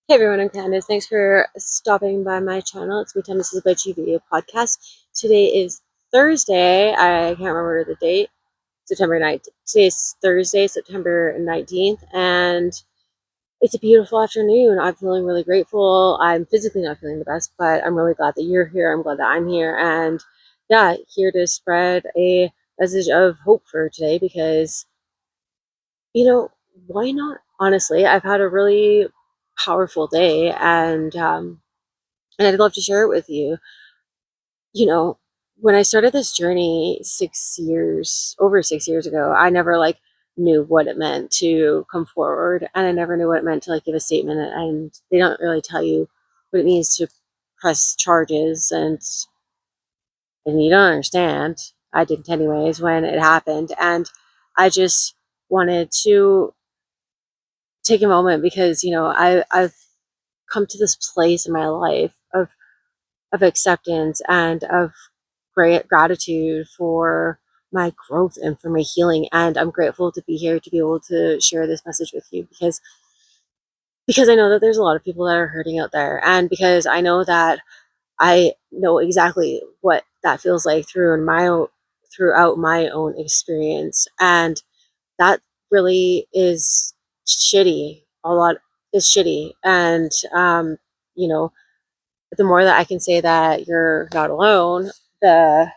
Hey everyone, I'm Candace. Thanks for stopping by my channel. It's me, Candace's Veggie Video Podcast. Today is Thursday. I can't remember the date. September 9th. Today's Thursday, September 19th, and it's a beautiful afternoon. I'm feeling really grateful. I'm physically not feeling the best, but I'm really glad that you're here. I'm glad that I'm here. And yeah, here to spread a message of hope for today because, why not? Honestly, I've had a really powerful day and I'd love to share it with you. You know, when I started this journey over 6 years ago, I never knew what it meant to come forward, and I never knew what it meant to give a statement. And they don't really tell you what it means to press charges, and you don't understand. I didn't anyways when it happened, and I just wanted to take a moment because I've come to this place in my life of acceptance and of great gratitude for my growth and for my healing. And I'm grateful to be here to be able to share this message with you because I know that there's a lot of people that are hurting out there, and because I know that I know exactly what that feels like throughout my own experience. And that really is shitty. A lot is shitty. And you know the more that I can say that you're not alone, the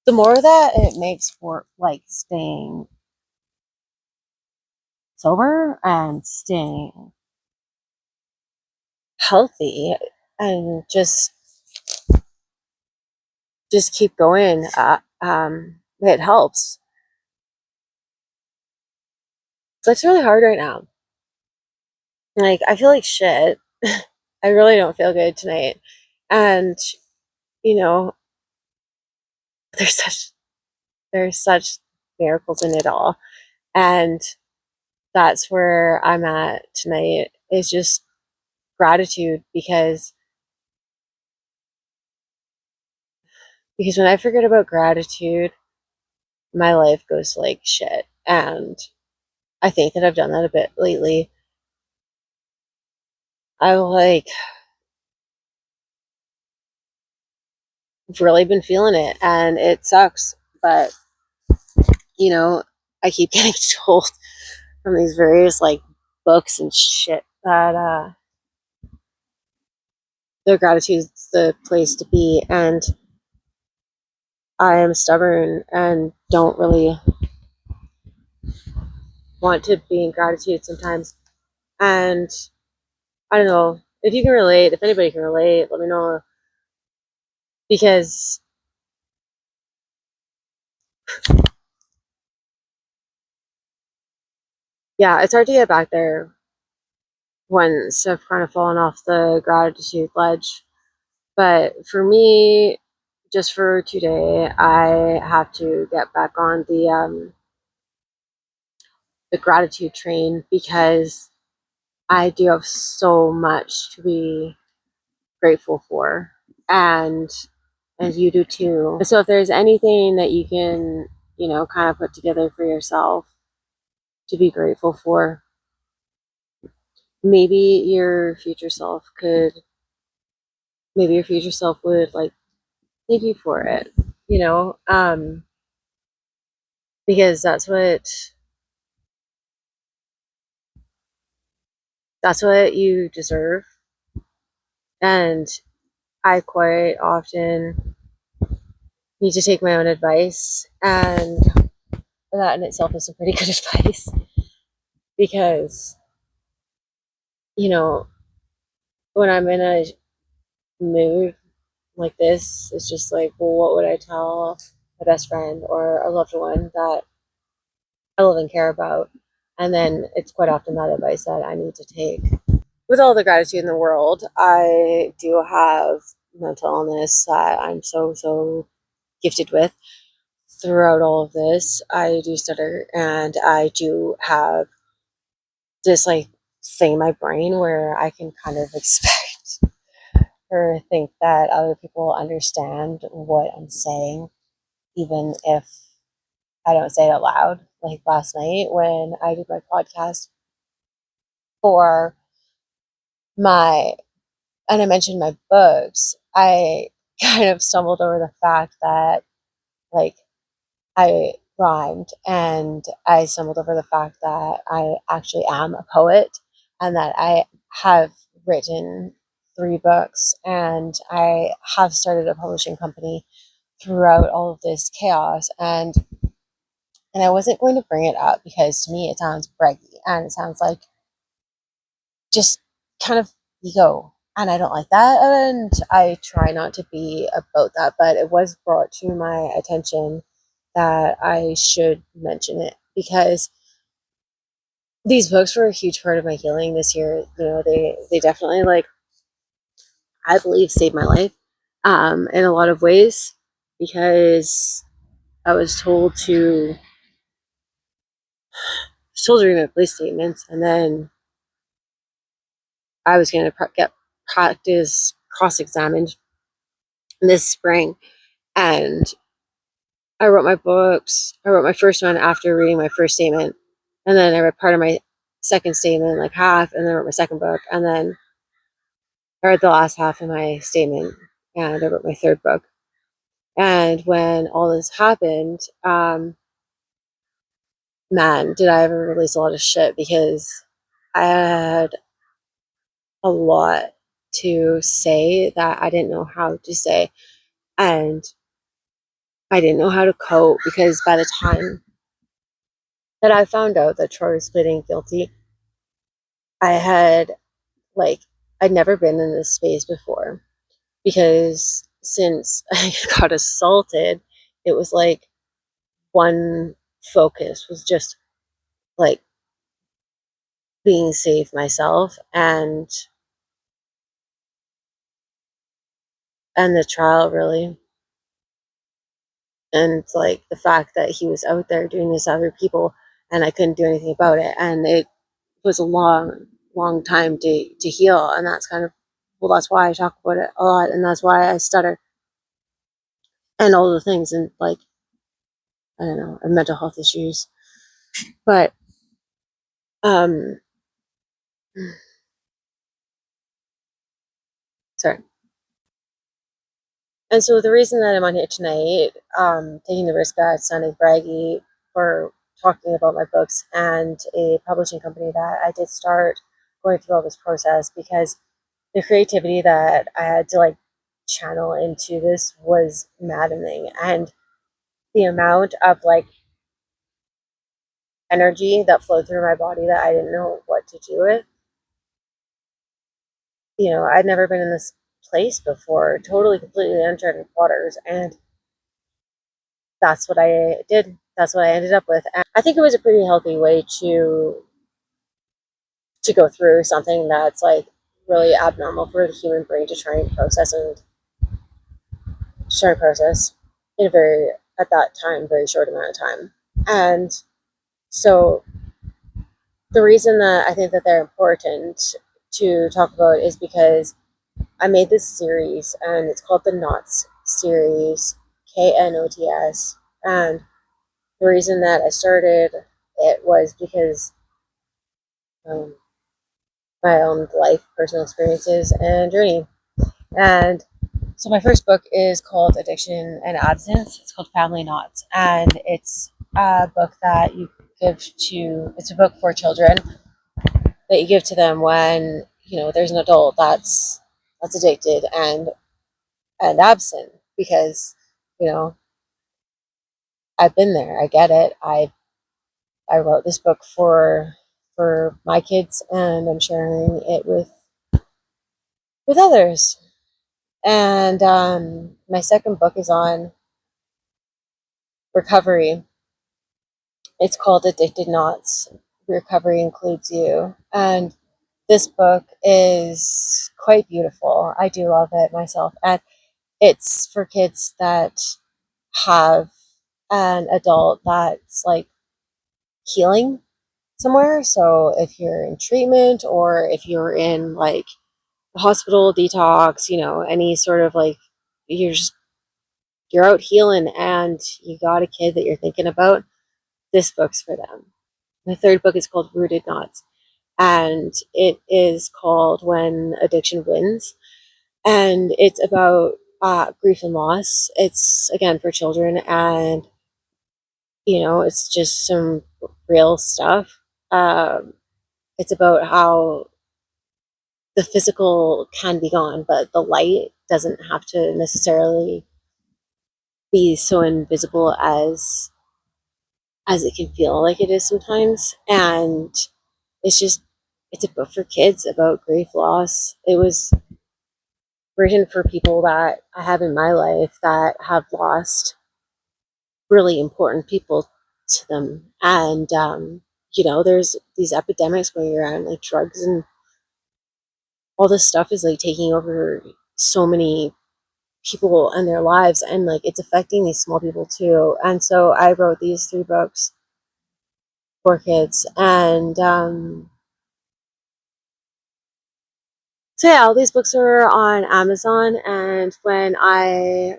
the more that it makes for staying sober and staying healthy and just keep going. It helps. So it's really hard right now. I feel like shit. I really don't feel good tonight. And you know, there's such miracles in it all. And that's where I'm at tonight, is just gratitude, because when I forget about gratitude, my life goes to shit. And I think that I've done that a bit lately. I've really been feeling it, and it sucks. But you know, I keep getting told from these various books and shit that the gratitude's the place to be. And I am stubborn and don't really want to be in gratitude sometimes. And I don't know if you can relate. If anybody can relate, let me know, because yeah, it's hard to get back there once I've kind of fallen off the gratitude ledge. But for me, just for today, I have to get back on the gratitude train, because I do have so much to be grateful for, and you do too. So if there's anything that you can, kind of put together for yourself to be grateful for, maybe your future self could, maybe your future self would thank you for it, you know, because that's what you deserve. And I quite often need to take my own advice, and that in itself is some pretty good advice, because you know when I'm in a mood like this, it's just well, what would I tell my best friend or a loved one that I love and care about? And then it's quite often that advice that I need to take. With all the gratitude in the world, I do have mental illness that I'm so gifted with. Throughout all of this, I do stutter, and I do have this thing in my brain where I can kind of expect or think that other people understand what I'm saying, even if I don't say it out loud. Like last night when I did my podcast for my and I mentioned my books, I kind of stumbled over the fact that, like, I rhymed, and I stumbled over the fact that I actually am a poet and that I have written 3 books and I have started a publishing company throughout all of this chaos. And I wasn't going to bring it up because to me it sounds braggy and it sounds like just kind of ego. And I don't like that. And I try not to be about that. But it was brought to my attention that I should mention it because these books were a huge part of my healing this year. They definitely, like, I believe, saved my life in a lot of ways because I was told to read my police statements, and then I was going to get practice cross-examined this spring. And I wrote my books. I wrote my first one after reading my first statement, and then I read part of my second statement, like half, and then I wrote my second book, and then I read the last half of my statement, and I wrote my third book. And when all this happened, man, did I ever release a lot of shit because I had a lot to say that I didn't know how to say. And I didn't know how to cope because by the time that I found out that Troy was pleading guilty, I had, like, I'd never been in this space before because since I got assaulted, it was like one focus was just like being safe myself and the trial, really. And like the fact that he was out there doing this to other people and I couldn't do anything about it. And it was a long time to heal. And that's kind of, well, that's why I talk about it a lot. And that's why I stutter and all the things. And, like, I don't know, and mental health issues. But, um, sorry. And so the reason that I'm on here tonight, taking the risk at sounding braggy for talking about my books and a publishing company that I did start going through all this process, because the creativity that I had to, like, channel into this was maddening. And the amount of, like, energy that flowed through my body that I didn't know what to do with. I'd never been in this place before, totally, completely uncharted waters. And that's what I did. That's what I ended up with. And I think it was a pretty healthy way to go through something that's, like, really abnormal for the human brain to try and process in a very, at that time, very short amount of time. And so the reason that I think that they're important to talk about is because I made this series and it's called the Knots series, KNOTS. And the reason that I started it was because um, my own life, personal experiences, and journey. And so my first book is called Addiction and Abstinence. It's called Family Knots, and it's a book that it's a book for children that you give to them when there's an adult that's addicted and absent, because you know I've been there. I get it. I wrote this book for my kids, and I'm sharing it with others. And my second book is on recovery. It's called Addicted Knots. Recovery Includes You. And this book is quite beautiful. I do love it myself. And it's for kids that have an adult that's, like, healing somewhere. So if you're in treatment or if you're in, like, hospital detox, any sort of, like, you're just you're out healing and you got a kid that you're thinking about, this book's for them. My third book is called Rooted Knots. and it is called When Addiction Wins. And it's about grief and loss. It's again for children, and it's just some real stuff. Um, it's about how the physical can be gone, but the light doesn't have to necessarily be so invisible as it can feel like it is sometimes. And it's just it's a book for kids about grief, loss. It was written for people that I have in my life that have lost really important people to them. And there's these epidemics going around, like drugs and all this stuff is like taking over so many people and their lives, and like it's affecting these small people too. And so I wrote these 3 books for kids. And so yeah, all these books are on Amazon. And when I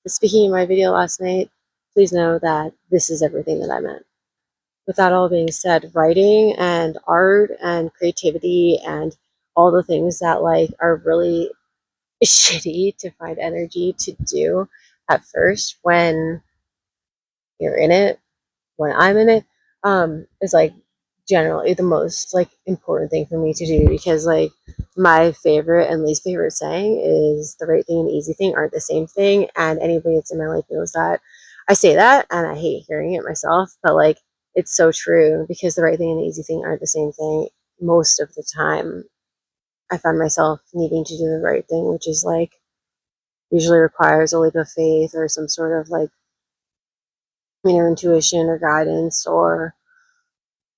was speaking in my video last night, please know that this is everything that I meant. With that all being said, writing and art and creativity and all the things that like are really shitty to find energy to do at first when you're in it, when I'm in it, is like generally the most like important thing for me to do, because like my favorite and least favorite saying is the right thing and easy thing aren't the same thing. And anybody that's in my life knows that. I say that and I hate hearing it myself, but like it's so true, because the right thing and the easy thing aren't the same thing. Most of the time I find myself needing to do the right thing, which is like usually requires a leap of faith or some sort of like intuition or guidance, or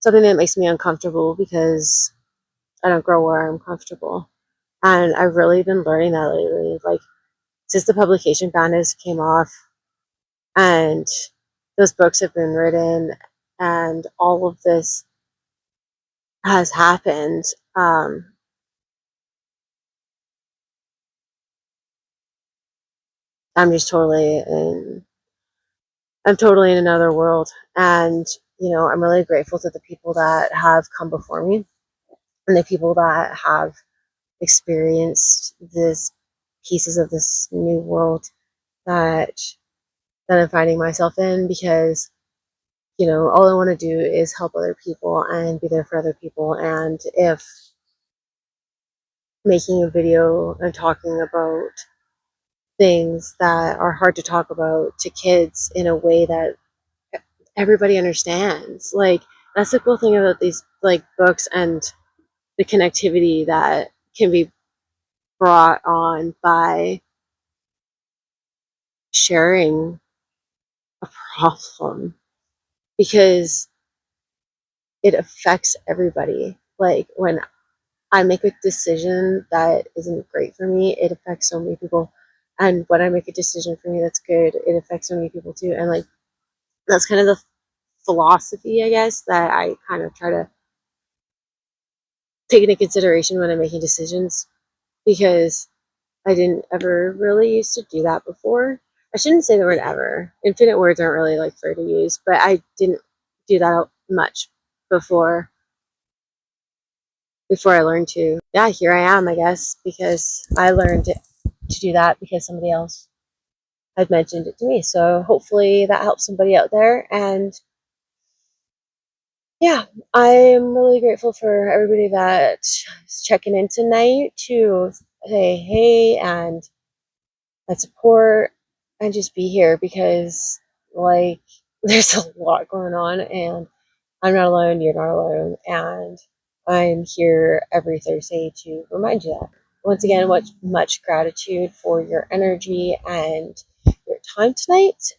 something that makes me uncomfortable, because I don't grow where I'm comfortable. And I've really been learning that lately. Like since the publication ban has came off and those books have been written and all of this has happened, I'm just I'm totally in another world. And I'm really grateful to the people that have come before me and the people that have experienced this pieces of this new world that I'm finding myself in, because all I want to do is help other people and be there for other people. And if making a video and talking about things that are hard to talk about to kids in a way that everybody understands, like that's the cool thing about these like books and the connectivity that can be brought on by sharing a problem, because it affects everybody. Like when I make a decision that isn't great for me, it affects so many people. And when I make a decision for me that's good, it affects so many people too. And like that's kind of the philosophy, I guess, that I kind of try to take into consideration when I'm making decisions, because I didn't ever really used to do that before. I shouldn't say the word ever. Infinite words aren't really like fair to use, but I didn't do that much before I learned to. Yeah, here I am, I guess, because I learned to do that because somebody else had mentioned it to me. So hopefully that helps somebody out there. And yeah, I'm really grateful for everybody that's checking in tonight to say hey and support and just be here, because like there's a lot going on and I'm not alone, you're not alone, and I'm here every Thursday to remind you that. Once again, much gratitude for your energy and your time tonight.